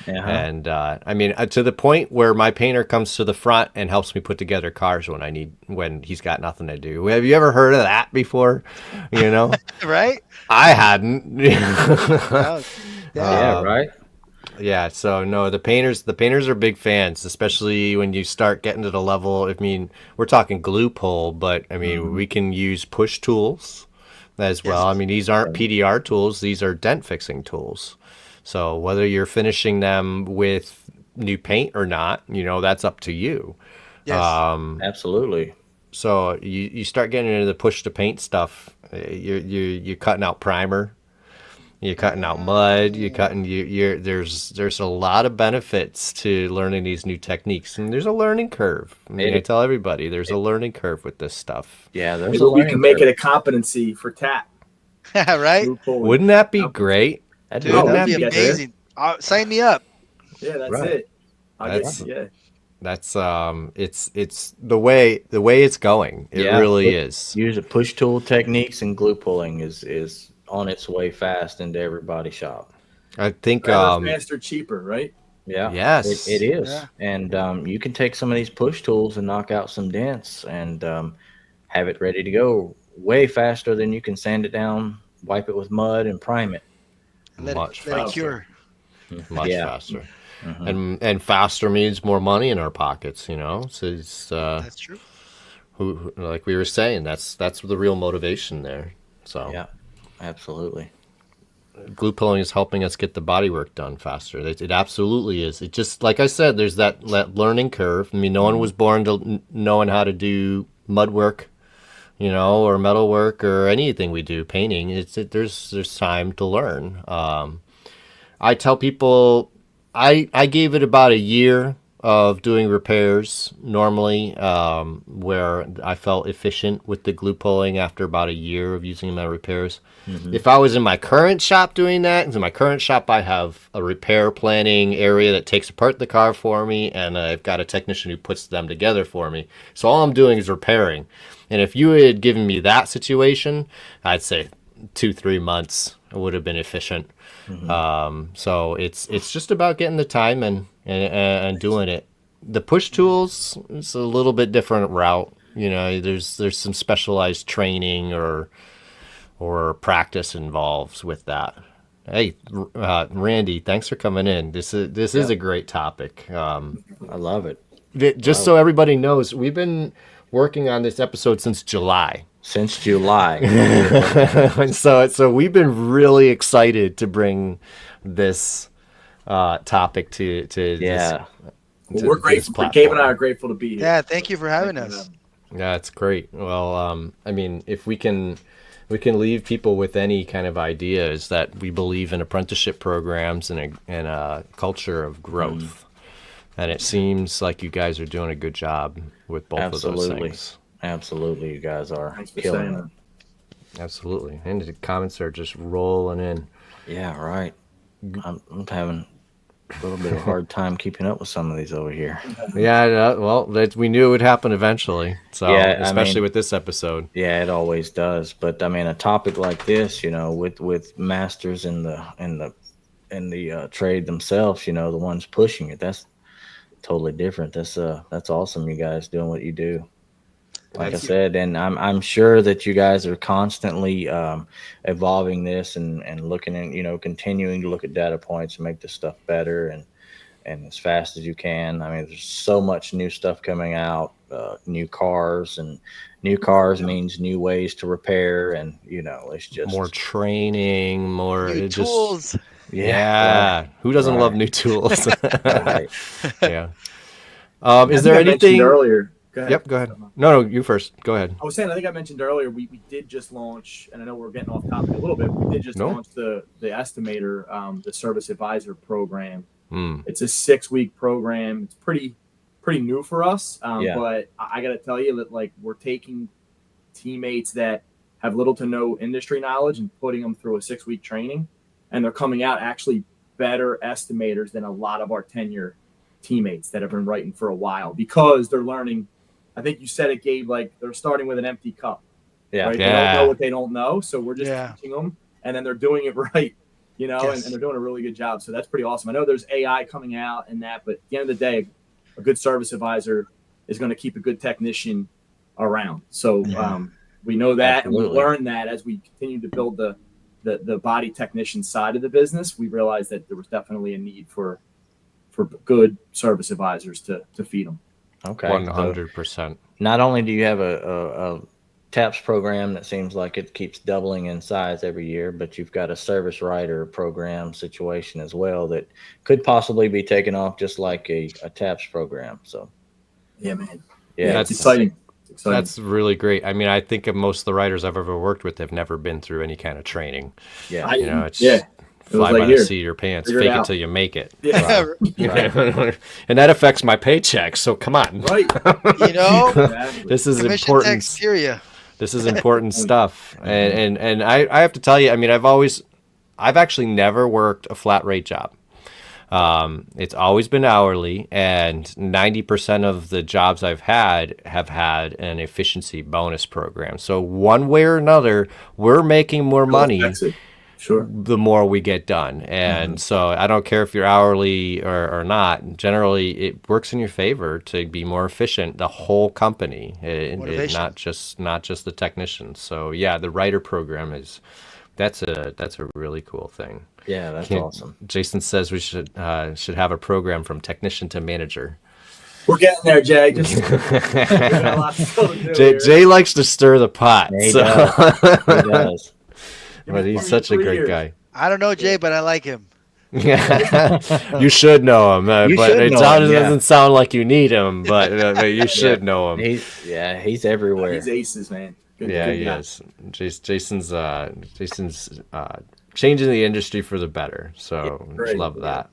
And I mean, to the point where my painter comes to the front and helps me put together cars when he's got nothing to do. Have you ever heard of that before? Right? I hadn't. Yeah. yeah, right? Yeah, so no, the painters are big fans, especially when you start getting to the level. I mean, we're talking glue pull, but I mean, we can use push tools as well. I mean, these aren't PDR tools; these are dent fixing tools. So whether you're finishing them with new paint or not, that's up to you. Yes. Absolutely. So you start getting into the push to paint stuff. You're cutting out primer. You're cutting out mud. There's a lot of benefits to learning these new techniques, and there's a learning curve. I mean, I tell everybody there's a learning curve with this stuff. Yeah, there's Maybe a we learning can make curve. it a competency for TAP. Right? Glue pulling. Wouldn't that be great? That'd Dude, be- Wouldn't that'd that be be good? amazing. Sign me up. Yeah, that's Right. it. That's- Yeah. That's it's the way it's going. It Yeah. really is. Use a push tool techniques, and glue pulling is on its way fast into everybody's shop. I think Better, faster, cheaper, right? Yeah. Yes. It is. Yeah. And you can take some of these push tools and knock out some dents and have it ready to go way faster than you can sand it down, wipe it with mud, and prime it. Let Much it faster. cure. much Yeah. faster. Mhm. And faster means more money in our pockets, So it's That's true. like we were saying, that's the real motivation there. So Yeah, absolutely. glue pulling is helping us get the body work done faster. It absolutely is. It just, like I said, there's that learning curve. I mean, no one was born to knowing how to do mud work, or metal work or anything we do, painting. There's time to learn. I tell people, I gave it about a year of doing repairs normally, where I felt efficient with the glue pulling after about a year of using my repairs. If I was in my current shop doing that, in my current shop I have a repair planning area that takes apart the car for me, and I've got a technician who puts them together for me. So all I'm doing is repairing. And if you had given me that situation, I'd say 2-3 months would have been efficient. So it's just about getting the time and doing it. The push tools is a little bit different route. There's some specialized training or practice involved with that. Hey, Randy, thanks for coming in. This is a great topic. I love it. Just so everybody knows, we've been working on this episode since July. Since July. And so we've been really excited to bring this topic to Yeah. Well, we're grateful. Gabe and I are grateful to be here. Yeah, thank you for having Thank you us. Yeah, it's great. Well, I mean, if we can leave people with any kind of idea, is that we believe in apprenticeship programs and a culture of growth. And it seems like you guys are doing a good job with both of those Absolutely. things. Absolutely, you guys are Thanks for killing saying it. that. Absolutely. And the comments are just rolling in. Yeah, right. I'm having a little bit of a hard time keeping up with some of these over here. Yeah, well, we knew it would happen eventually. So, Yeah, I especially mean- with this episode. Yeah, it always does. But I mean, a topic like this, with masters in the the trade themselves, you know, the ones pushing it. That's totally different. That's awesome. You guys doing what you do. Like I Thank you. said, and I'm sure that you guys are constantly evolving this and looking at, you know, continuing to look at data points and make this stuff better and as fast as you can. I mean, there's so much new stuff coming out, new cars, and new cars means new ways to repair, and you know, it's just More training, more New it just tools. yeah. Who doesn't love right, new tools? right. Yeah. I Is think there I mentioned anything? earlier? Go ahead. Yep. Go ahead. No, you first. Go ahead. I was saying, I think I mentioned earlier, we did just launch, and I know we're getting off topic a little bit. We did just No. launch the estimator, the service advisor program. Mm. It's a 6-week program. It's pretty new for us, Yeah. but I got to tell you that like we're taking teammates that have little to no industry knowledge and putting them through a 6-week training, and they're coming out actually better estimators than a lot of our tenure teammates that have been writing for a while because they're learning. I think you said it, Gabe, like they're starting with an empty cup. Yeah. Right? Yeah. They don't know what they don't know. So we're just Yeah. teaching them, and then they're doing it right, you know, Yes. and they're doing a really good job. So that's pretty awesome. I know there's AI coming out and that, but at the end of the day, a good service advisor is going to keep a good technician around. So we know that, and Absolutely. we learn that as we continue to build the body technician side of the business. We realized that there was definitely a need for good service advisors to feed them. Okay. 100%. Not only do you have a TAPS program that seems like it keeps doubling in size every year, but you've got a service writer program situation as well that could possibly be taken off just like a TAPS program. So, Yeah, man. yeah, It's exciting. It's exciting. That's really great. I mean, I think of most of the writers I've ever worked with have never been through any kind of training. yeah. You know, it's It was fly like, by the here, seat of your pants, figure it fake it out. till you make it. Yeah. Right. And that affects my paycheck. So come on. Right. You know, Exactly. This is commission important. tax Syria. This is important stuff. And I have to tell you, I mean, I've actually never worked a flat rate job. It's always been hourly, and 90% of the jobs I've had have had an efficiency bonus program. So one way or another, we're making more money That's it. Sure. the more we get done. And so I don't care if you're hourly or not. Generally, it works in your favor to be more efficient, the whole company, Motivation. not just the technicians. So yeah, the writer program that's a really cool thing. Yeah, that's awesome. Jason says we should have a program from technician to manager. We're getting there, Jay. Just we got a lot still to do here. Jay likes to stir the pot. He So. does. He does. But he's such a great guy. I don't know Jay, but I like him. You should know him, You but should it know him, yeah. doesn't sound like you need him. But you should know him. He's everywhere. He's aces, man. Good, Yeah, good he guy. is. Jason's changing the industry for the better. So great. love that.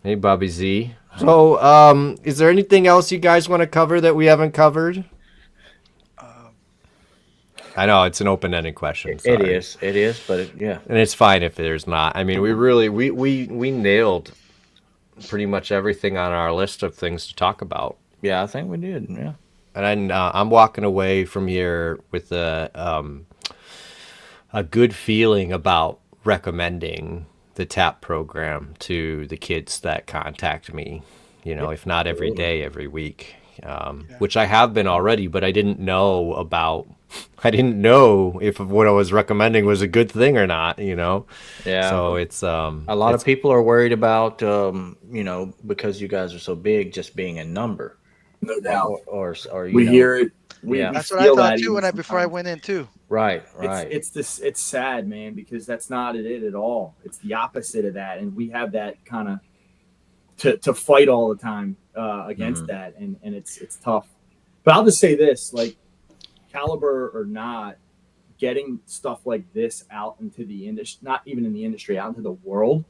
Hey, Bobby Z. So, is there anything else you guys want to cover that we haven't covered? I know it's an open-ended question. It sorry. is, but yeah. And it's fine if there's not. I mean, we really we nailed pretty much everything on our list of things to talk about. Yeah, I think we did. Yeah. And I'm walking away from here with a good feeling about recommending the TAP program to the kids that contact me. You know, if not every day, every week, which I have been already, but I didn't know if what I was recommending was a good thing or not. You know. Yeah. So it's A lot of people are worried about, because you guys are so big, just being a number. No doubt. Or We hear it. Yeah. That's what I feel thought that too even before I sometimes. went in too. Right. It's sad, man, because that's not it at all. It's the opposite of that, and we have that kind of to fight all the time against that, and it's tough. But I'll just say this: like, caliber or not, getting stuff like this out into the industry, not even in the industry, out into the world,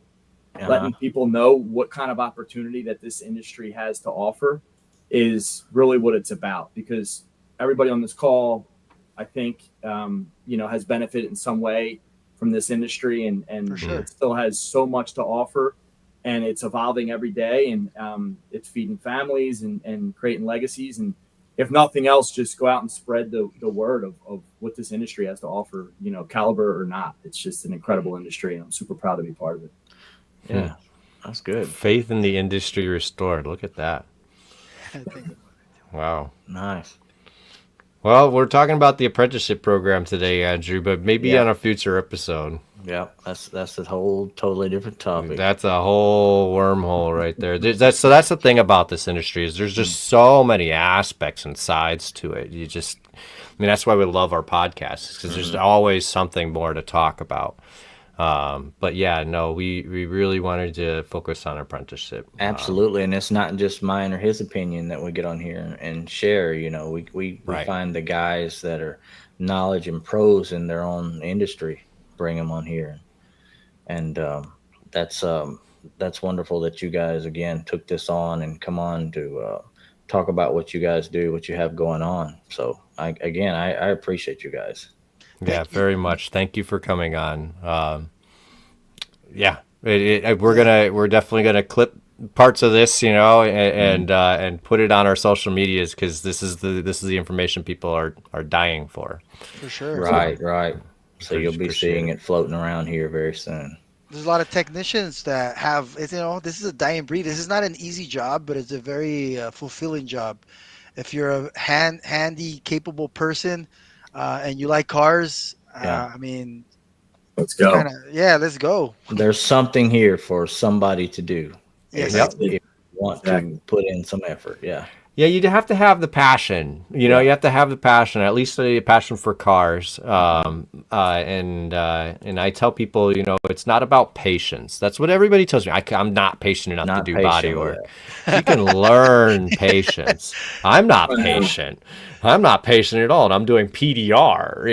letting people know what kind of opportunity that this industry has to offer is really what it's about. Because everybody on this call, I think, has benefited in some way from this industry, and For sure. it still has so much to offer, and it's evolving every day, and it's feeding families and creating legacies. And if nothing else, just go out and spread the word of what this industry has to offer, caliber or not. It's just an incredible industry, and I'm super proud to be part of it. Yeah, that's good. Faith in the industry restored. Look at that. I think. Wow. Nice. Well, we're talking about the apprenticeship program today, Andrew, but maybe Yeah. on a future episode. Yeah, that's a whole totally different topic. That's a whole wormhole right there. That's the thing about this industry is there's just so many aspects and sides to it. That's why we love our podcasts because there's always something more to talk about. But yeah, no, we really wanted to focus on apprenticeship. Absolutely, and it's not just mine or his opinion that we get on here and share. We Right. find the guys that are knowledge and pros in their own industry, bring them on here, and that's wonderful that you guys again took this on and come on to talk about what you guys do, what you have going on. So I appreciate you guys. Yeah, Thank you. very much. Thank you for coming on. Yeah, we're definitely gonna clip parts of this, and put it on our social medias because this is the information people are dying for. For sure. Right. So you'll be Appreciate seeing it. it floating around here very soon. There's a lot of technicians that have, this is a dying breed. This is not an easy job, but it's a very fulfilling job. If you're a handy, capable person, and you like cars, Yeah. Let's go. Let's go. There's something here for somebody to do. Yes. If you want to put in some effort. Yeah. Yeah, you have to have the passion. You have to have the passion, at least a passion for cars. And I tell people, it's not about patience. That's what everybody tells me. I'm not patient enough Not to do patient body with work. You can learn patience. I'm not patient. I'm not patient at all, and I'm doing PDR.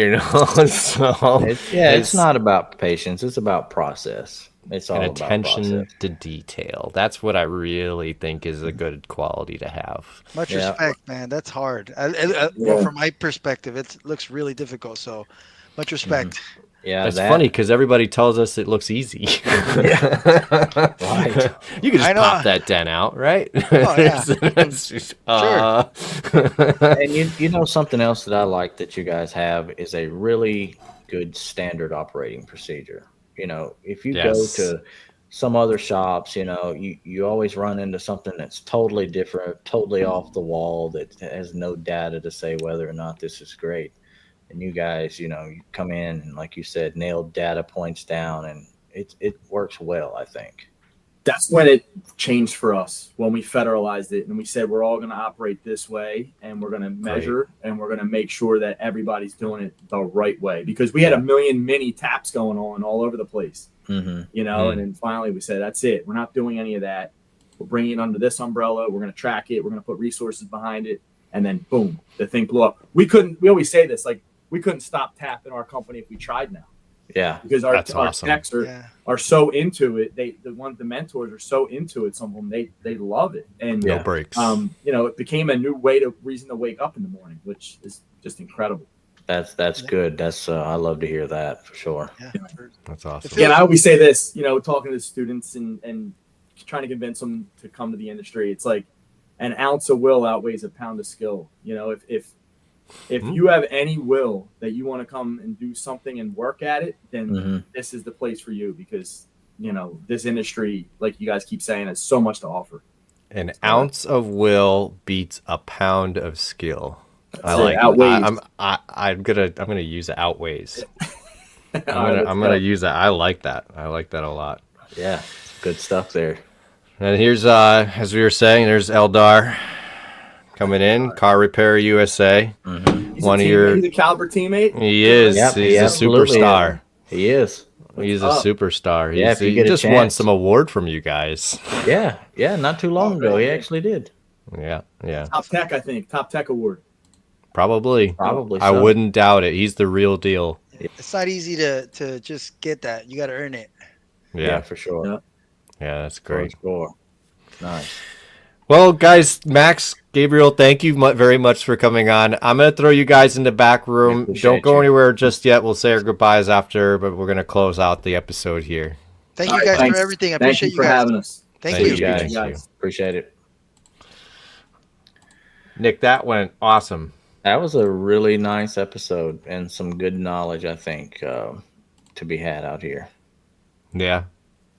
So It's not about patience. It's about process. It's all and about attention process. to detail. That's what I really think is a good quality to have. Much Yeah. respect, man. That's hard. Well, from my perspective, it looks really difficult. So, much respect. Yeah, That's funny because everybody tells us it looks easy. Right. You can just I know. pop that dent out, right? Oh, yeah. And you know something else that I like that you guys have is a really good standard operating procedure. If you go Yes. to some other shops, you always run into something that's totally different, totally off the wall, that has no data to say whether or not this is great. And you guys, you come in and, like you said, nail data points down, and it works well, I think. That's when it changed for us, when we federalized it and we said we're all going to operate this way and we're going to measure and we're going to make sure that everybody's doing it the right way, because we had a million mini taps going on all over the place, and then finally we said, that's it. We're not doing any of that. We're bringing it under this umbrella. We're going to track it. We're going to put resources behind it. And then boom, the thing blew up. We always say this, like, we couldn't stop tapping our company if we tried now. Yeah. Because our awesome. techs are so into it. The mentors are so into it. Some of them they love it, and No breaks. it became a new reason to wake up in the morning, which is just incredible. That's good. That's I love to hear that for sure. Yeah. That's awesome. It feels- Yeah, I always say this, talking to students and trying to convince them to come to the industry. It's like an ounce of will outweighs a pound of skill. If you have any will that you want to come and do something and work at it, then this is the place for you, because, this industry, like you guys keep saying, has so much to offer. An ounce of will beats a pound of skill. I it. like. Outweighs. I'm gonna use it outweighs. I'm gonna use that. I like that. I like that a lot. Yeah, good stuff there. And here's as we were saying, there's Eldar coming in, Car Repair USA. He's a Caliber teammate. He is. Yep, He's he a absolutely superstar. He is. He's a superstar. Yeah, if you he get a just won chance. some award from you guys. Yeah, not too long ago, really? he actually did. Yeah. Top Tech, I think. Top Tech Award. Probably. Probably I so. wouldn't doubt it. He's the real deal. It's not easy to just get that. You got to earn it. Yeah, for sure. Yeah, that's great. Score. Nice. Well, guys, Max, Gabriel, thank you very much for coming on. I'm going to throw you guys in the back room. Appreciate Don't go you. anywhere just yet. We'll say our goodbyes after, but we're going to close out the episode here. Thank All you right, guys thanks. for everything. I Thank appreciate you for guys. having us. Thank Thank you. You guys. Thank you. Appreciate it. Nick, that went awesome. That was a really nice episode and some good knowledge, I think, to be had out here. Yeah.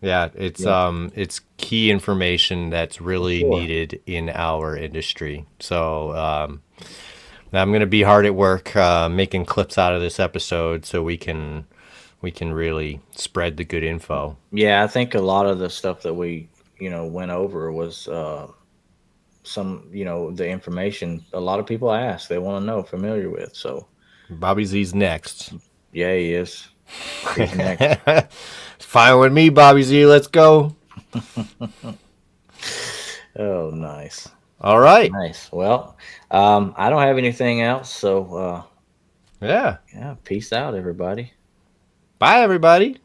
Yeah, it's it's key information that's really Sure. needed in our industry. So I'm going to be hard at work making clips out of this episode so we can really spread the good info. Yeah, I think a lot of the stuff that we, went over was some, the information a lot of people ask, they want to know, familiar with. So, Bobby Z's next. yeah, he is. He's next. Fine with me, Bobby Z. Let's go. Oh, nice. All right. Nice. Well, I don't have anything else. So, Yeah. yeah, peace out, everybody. Bye, everybody.